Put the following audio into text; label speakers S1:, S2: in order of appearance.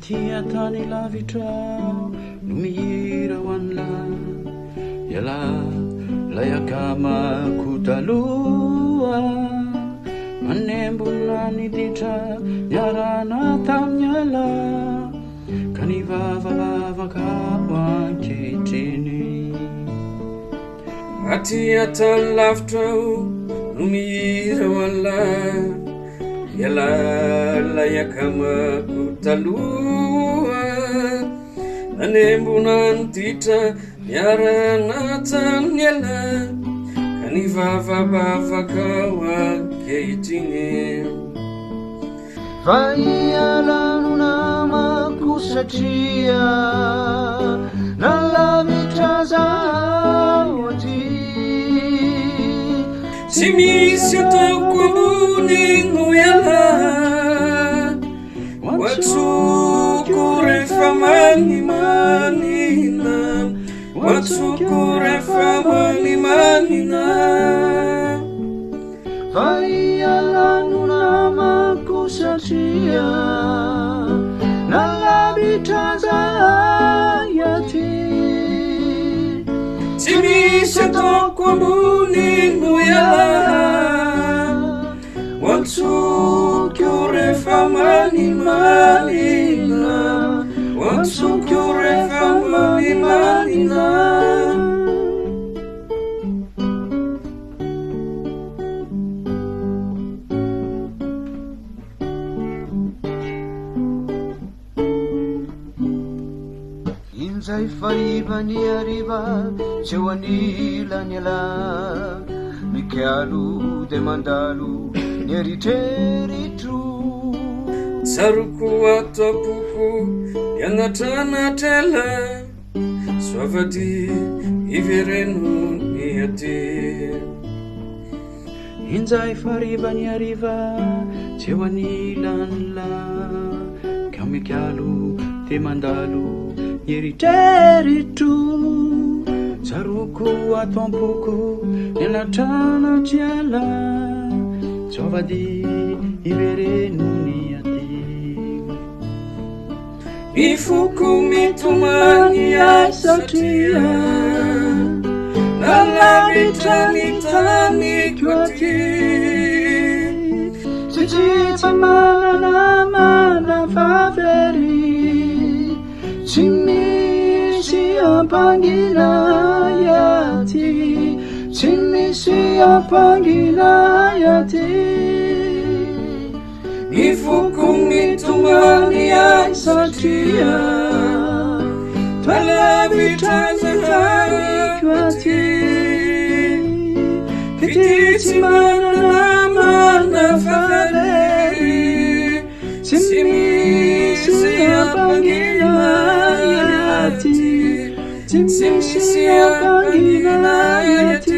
S1: Tiatani lavitra no mihira ho an'la iala layakama kutaloa manembona niditra niarana tamin'ny ala ka nivavalavaka ho ankehitriny
S2: atiatany lavitra no mihira ho an'la iala layakama kutaloa manembona niditra niarana tamin'ny ala ka nivavavavaka ho ankehitriny
S1: fa iala no namako satria nalavitra zaho aty
S2: tsy misy ataoko ambony no iala watsoko rehefa manimanina watsoko rehefa manimanina
S1: fa iala no namako satria nalavitra zaho aty
S2: tsy misy ataoko ambony no iala watsoko rehefa manimanina watsoko rehefa manimanina
S1: inzay fariva ny ariva tsy ho anila ny ala mikialo de mandalo ny eritreritro
S2: tsaroko atapoko ianatranatela soavady ivereno ny aty
S1: inzay fariva ny ariva tsy ho anila ny la ka mikialo de mandalo eritreritro tsaroko atampoko nianatranaty ala soavady ivereno ny aty
S2: mifoko mitomany ahy satria nalavitra ny taniko aty
S1: tsy manana favery tsy misy ampanginay aty tsy misy ampanginay aty
S2: mifoko mitomany ahy satria nalavitra ny taniko aty fity tsy manana favery tsy misy ampanginay aty
S1: tsy misy ampanginay aty